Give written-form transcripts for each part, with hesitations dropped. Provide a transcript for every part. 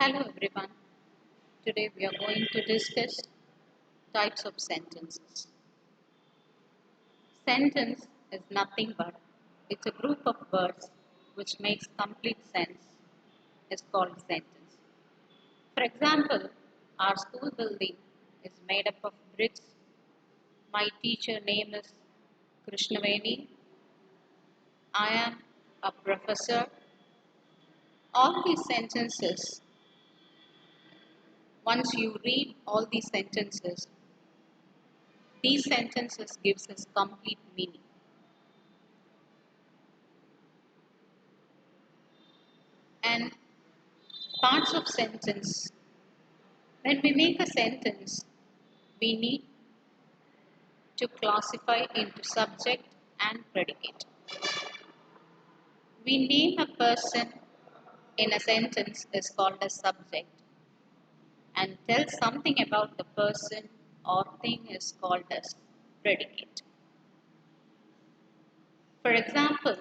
Hello everyone. Today we are going to discuss types of sentences. Sentence is nothing but it's a group of words which makes complete sense is called sentence. For example, our school building is made up of bricks. My teacher name is Krishnaveni. I am a professor. All these sentences, once you read all these sentences gives us complete meaning. And parts of sentence. When we make a sentence, we need to classify into subject and predicate. We name a person in a sentence is called a subject and tell something about the person or thing is called as predicate. For example,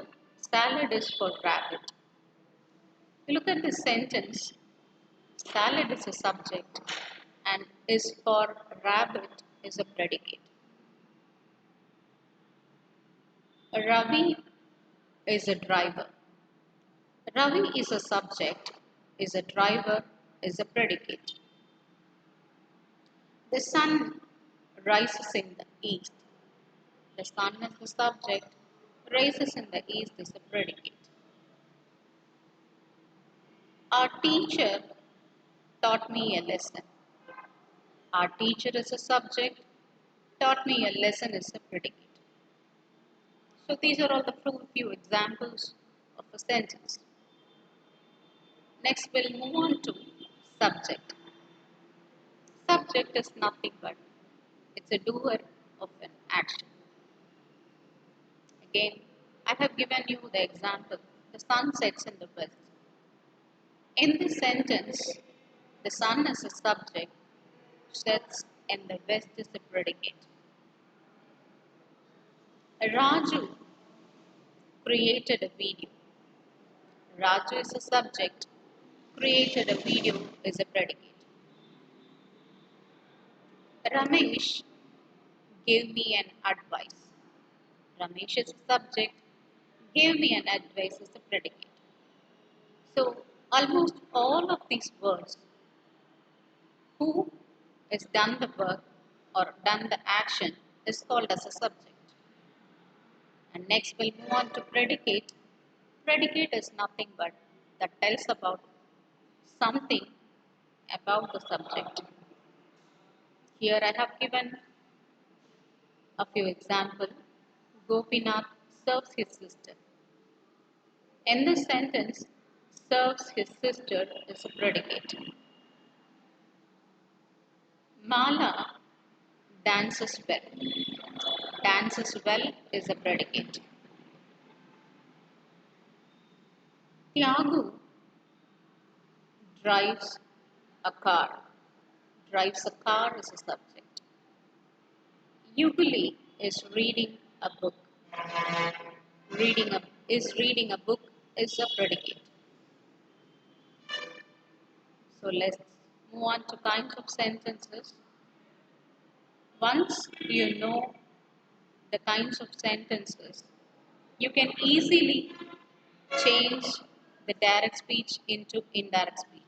salad is for rabbit. Look at this sentence. Salad is a subject and is for rabbit is a predicate. Ravi is a driver. Ravi is a subject, is a driver, is a predicate. The sun rises in the east. The sun is the subject, rises in the east is a predicate. Our teacher taught me a lesson. Our teacher is a subject, taught me a lesson is a predicate. So these are all the few examples of a sentence. Next we'll move on to subject. Subject is nothing but it's a doer of an action. Again, I have given you the example. The sun sets in the west. In this sentence, the sun is a subject, sets in the west is a predicate. Raju created a video. Raju is a subject, created a video is a predicate. Ramesh gave me an advice. Ramesh is a subject, gave me an advice is a predicate. So, almost all of these words, who has done the work or done the action, is called as a subject. And next we'll move on to predicate. Predicate is nothing but that tells about something about the subject. Here I have given a few examples. Gopinath serves his sister. In this sentence, serves his sister is a predicate. Mala dances well. Dances well is a predicate. Tyagu drives a car. Drives a car is a subject. Yuguli is reading a book. Reading a book is a predicate. So let's move on to kinds of sentences. Once you know the kinds of sentences, you can easily change the direct speech into indirect speech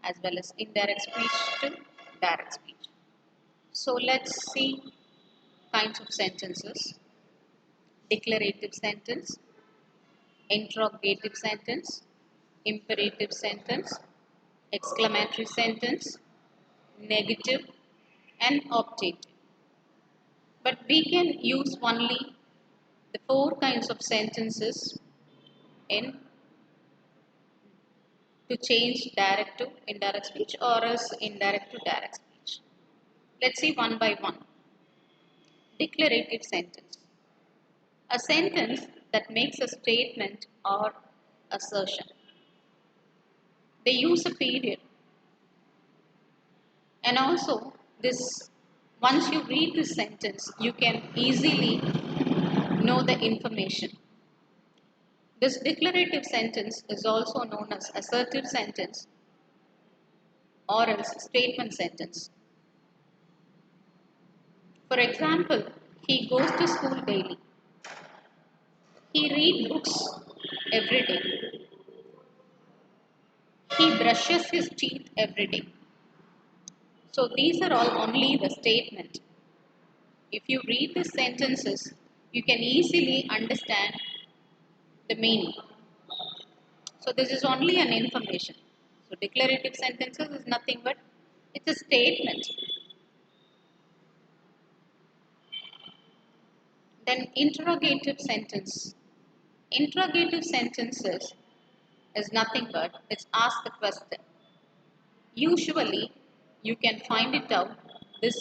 as well as indirect speech to direct speech. So let's see kinds of sentences. Declarative sentence, interrogative sentence, imperative sentence, exclamatory sentence, negative and optative. But we can use only the four kinds of sentences in to change direct to indirect speech or else indirect to direct speech. Let's see one by one. Declarative sentence. A sentence that makes a statement or assertion. They use a period. And also this once you read this sentence, you can easily know the information. This declarative sentence is also known as assertive sentence or else statement sentence. For example, he goes to school daily. He reads books every day. He brushes his teeth every day. So these are all only the statement. If you read the sentences, you can easily understand the meaning. So this is only an information. So declarative sentences is nothing but it's a statement. Then interrogative sentence. Interrogative sentences is nothing but it's ask a question. Usually you can find it out this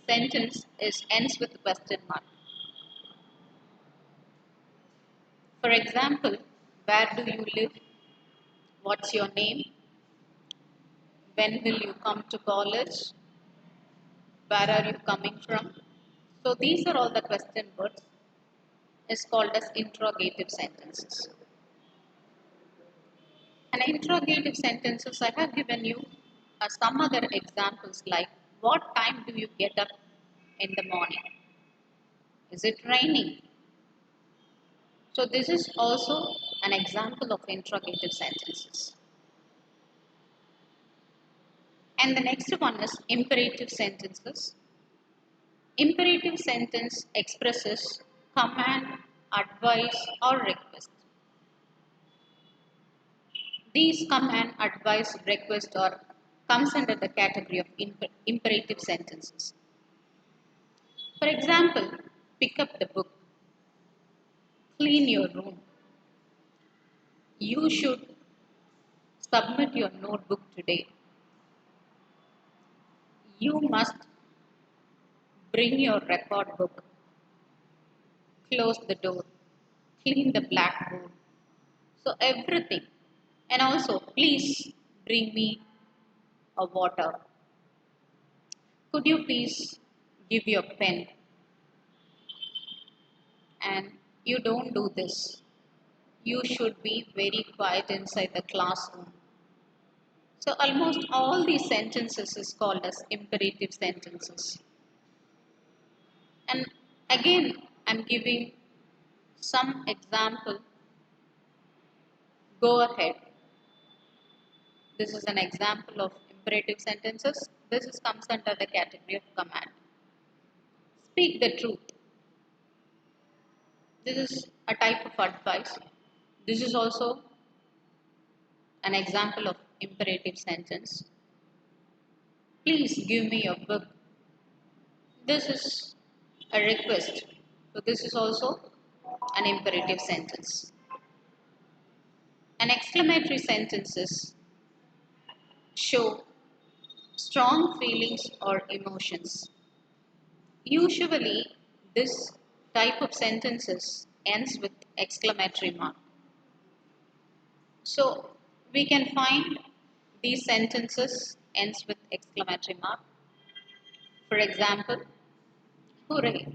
sentence is ends with question mark. For example, where do you live? What's your name? When will you come to college? Where are you coming from? So these are all the question words is called as interrogative sentences. And interrogative sentences I have given you some other examples like what time do you get up in the morning? Is it raining? So this is also an example of interrogative sentences. And the next one is imperative sentences. Imperative sentence expresses command, advice, or request. These command, advice, request, or comes under the category of imperative sentences. For example, pick up the book, clean your room. You should submit your notebook today. You must bring your record book. Close the door. Clean the blackboard. So everything. And also, please bring me a water. Could you please give your pen? And you don't do this. You should be very quiet inside the classroom. So almost all these sentences is called as imperative sentences. And again, I'm giving some example. Go ahead. This is an example of imperative sentences. This is, comes under the category of command. Speak the truth. This is a type of advice. This is also an example of imperative sentence. Please give me your book. This is a request. So this is also an imperative sentence. An exclamatory sentences show strong feelings or emotions. Usually this type of sentences ends with exclamatory mark. So we can find these sentences ends with exclamatory mark. For example, hooray,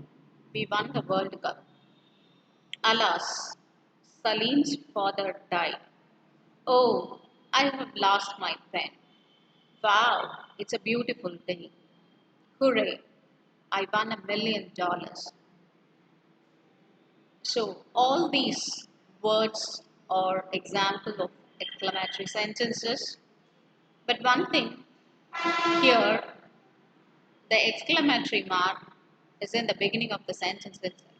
we won the World Cup. Alas, Salim's father died. Oh, I have lost my pen. Wow, it's a beautiful day. Hooray, I won $1 million. So, all these words are example of exclamatory sentences. But one thing here, the exclamatory mark is in the beginning of the sentence itself.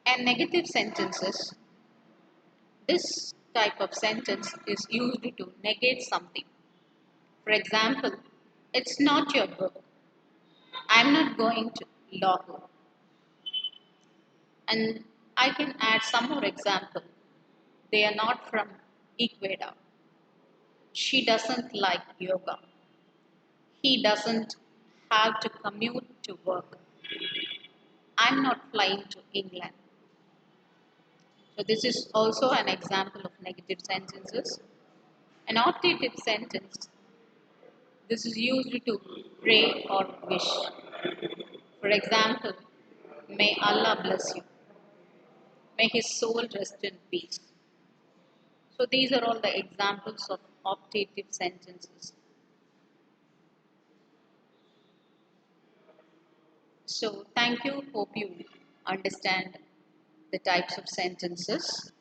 And negative sentences, this type of sentence is used to negate something. For example, it's not your book. I'm not going to Lahore. And I can add some more example. They are not from Ecuador. She doesn't like yoga. He doesn't have to commute to work. I'm not flying to England. So this is also an example of negative sentences. An optative sentence, this is used to pray or wish. For example, may Allah bless you. May his soul rest in peace. So these are all the examples of optative sentences. So thank you. Hope you understand the types of sentences.